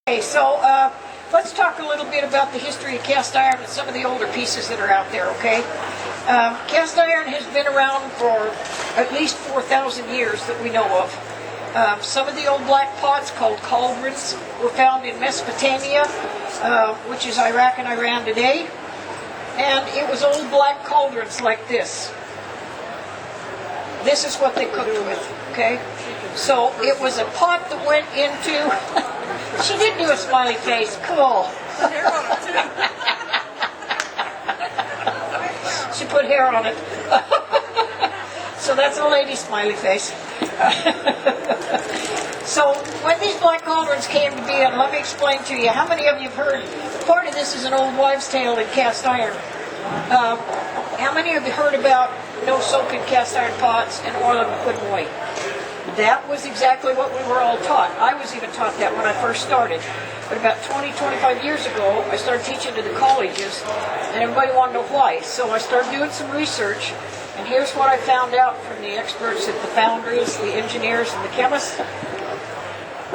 Okay, so let's talk a little bit about the history of cast iron and some of the older pieces that are out there, okay? Cast iron has been around for at least 4,000 years that we know of. Some of the old black pots called cauldrons were found in Mesopotamia, which is Iraq and Iran today. And it was old black cauldrons like this. This is what they cooked with, okay? So it was a pot that went into... She did do a smiley face. Cool. She put hair on it. So that's a lady smiley face. So when these black cauldrons came to be, and let me explain to you, how many of you have heard, part of this is an old wives' tale in cast iron. How many of you heard about no soak in cast iron pots and oil them and put them away? That was exactly what we were all taught. I was even taught that when I first started. But about 20, 25 years ago, I started teaching to the colleges, and everybody wanted to know why. So I started doing some research, and here's what I found out from the experts at the foundries, the engineers, and the chemists.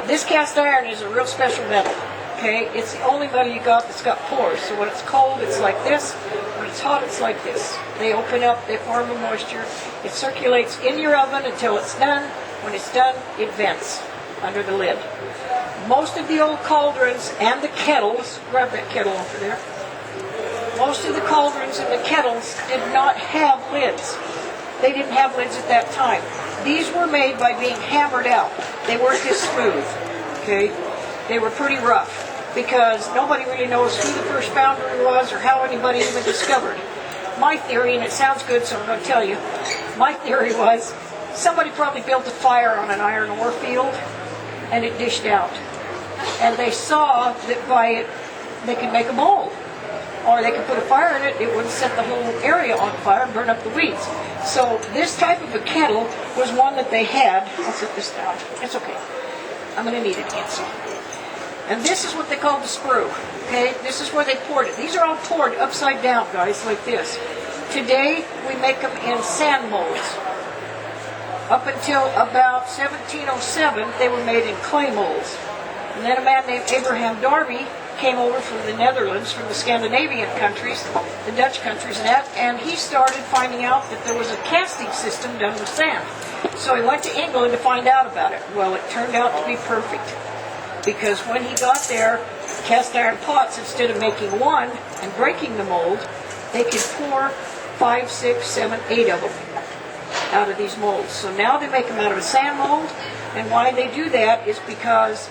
This cast iron is a real special metal. Okay, it's the only metal you got that's got pores. So when it's cold, it's like this. When it's hot, it's like this. They open up, they form a moisture. It circulates in your oven until it's done. When it's done, it vents under the lid. Most of the old cauldrons and the kettles, grab that kettle over there. Most of the cauldrons and the kettles did not have lids. They didn't have lids at that time. These were made by being hammered out. They weren't this smooth, okay? They were pretty rough because nobody really knows who the first foundry was or how anybody even discovered. My theory, and it sounds good, so I'm going to tell you, my theory was somebody probably built a fire on an iron ore field and it dished out. And they saw that by it, they could make a mold. Or they could put a fire in it, it would set the whole area on fire and burn up the weeds. So this type of a kettle was one that they had. I'll set this down. It's okay. I'm going to need it again. And this is what they call the sprue. Okay, this is where they poured it. These are all poured upside down, guys, like this. Today, we make them in sand molds. Up until about 1707, they were made in clay molds. And then a man named Abraham Darby came over from the Netherlands, from the Scandinavian countries, the Dutch countries and that, and he started finding out that there was a casting system done with sand. So he went to England to find out about it. Well, it turned out to be perfect. Because when he got there, cast iron pots, instead of making one and breaking the mold, they could pour 5, 6, 7, 8 of them out of these molds. So now they make them out of a sand mold, and why they do that is because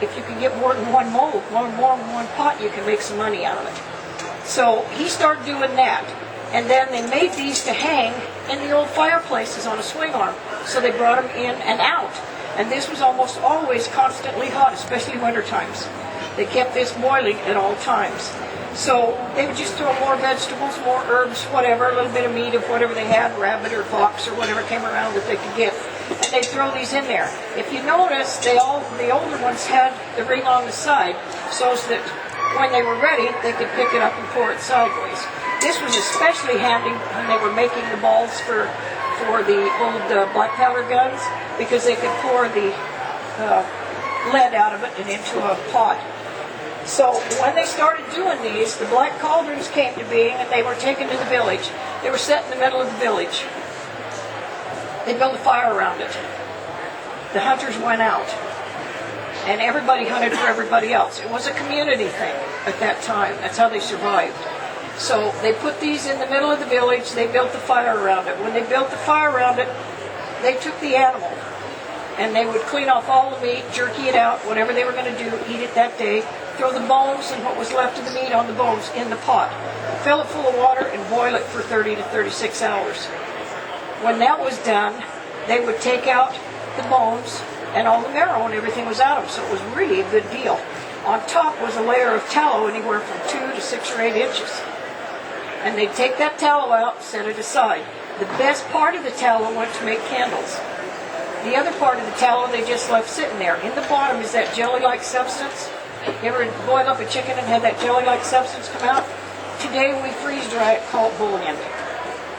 if you can get more than one mold, more than one pot, you can make some money out of it. So he started doing that, and then they made these to hang in the old fireplaces on a swing arm. So they brought them in and out. And this was almost always constantly hot, especially winter times. They kept this boiling at all times. So they would just throw more vegetables, more herbs, whatever, a little bit of meat of whatever they had, rabbit or fox or whatever came around that they could get. And they'd throw these in there. If you notice, the older ones had the ring on the side so that when they were ready, they could pick it up and pour it sideways. This was especially handy when they were making the balls for the old black powder guns, because they could pour the lead out of it and into a pot. So when they started doing these, the black cauldrons came to being, and they were taken to the village. They were set in the middle of the village. They built a fire around it. The hunters went out, and everybody hunted for everybody else. It was a community thing at that time. That's how they survived. So they put these in the middle of the village. They built the fire around it. When they built the fire around it, they took the animal, and they would clean off all the meat, jerky it out, whatever they were going to do, eat it that day, throw the bones and what was left of the meat on the bones in the pot, fill it full of water, and boil it for 30 to 36 hours. When that was done, they would take out the bones, and all the marrow and everything was out of them, so it was really a good deal. On top was a layer of tallow, anywhere from 2 to 6 or 8 inches. And they'd take that tallow out, set it aside. The best part of the tallow went to make candles. The other part of the tallow they just left sitting there. In the bottom is that jelly-like substance. You ever boil up a chicken and have that jelly-like substance come out? Today we freeze dry it, call it bouillon.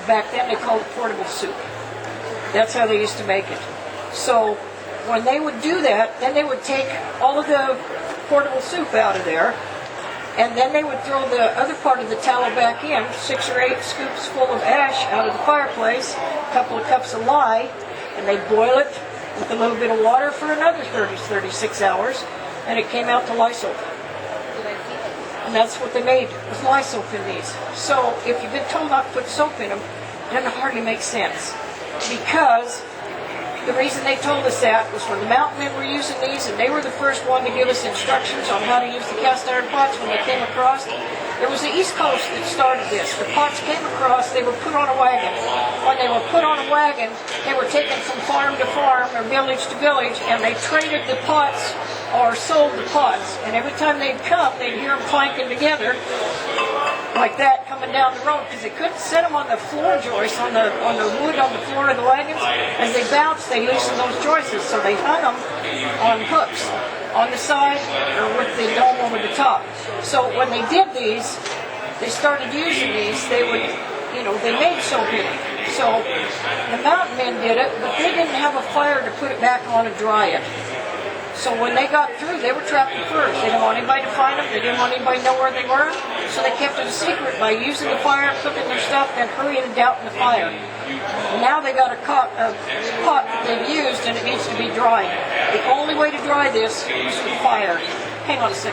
Back then they called it portable soup. That's how they used to make it. So when they would do that, then they would take all of the portable soup out of there. And then they would throw the other part of the tallow back in, 6 or 8 scoops full of ash out of the fireplace, a couple of cups of lye, and they'd boil it with a little bit of water for another 30, 36 hours, and it came out to lye soap. And that's what they made, was lye soap in these. So if you've been told not to put soap in them, it doesn't hardly make sense. Because the reason they told us that was when the mountain men were using these, and they were the first one to give us instructions on how to use the cast iron pots when they came across. There was the East Coast that started this. The pots came across, they were put on a wagon. When they were put on a wagon, they were taken from farm to farm or village to village, and they traded the pots or sold the pots. And every time they'd come, they'd hear them clanking together like that coming down the road, because they couldn't set them on the floor joists, on the wood on the floor of the wagons. As they bounced, they loosened those joists, so they hung them on hooks on the side or with the dome over the top. So when they did these, they started using these, they would, they made soap in it. So the mountain men did it, but they didn't have a fire to put it back on and dry it. So when they got through, they were trapped in furs. They didn't want anybody to find them. They didn't want anybody to know where they were. So they kept it a secret by using the fire, cooking their stuff, then hurrying it out in the fire. And now they got a pot that they've used, and it needs to be dried. The only way to dry this is with fire. Hang on a second.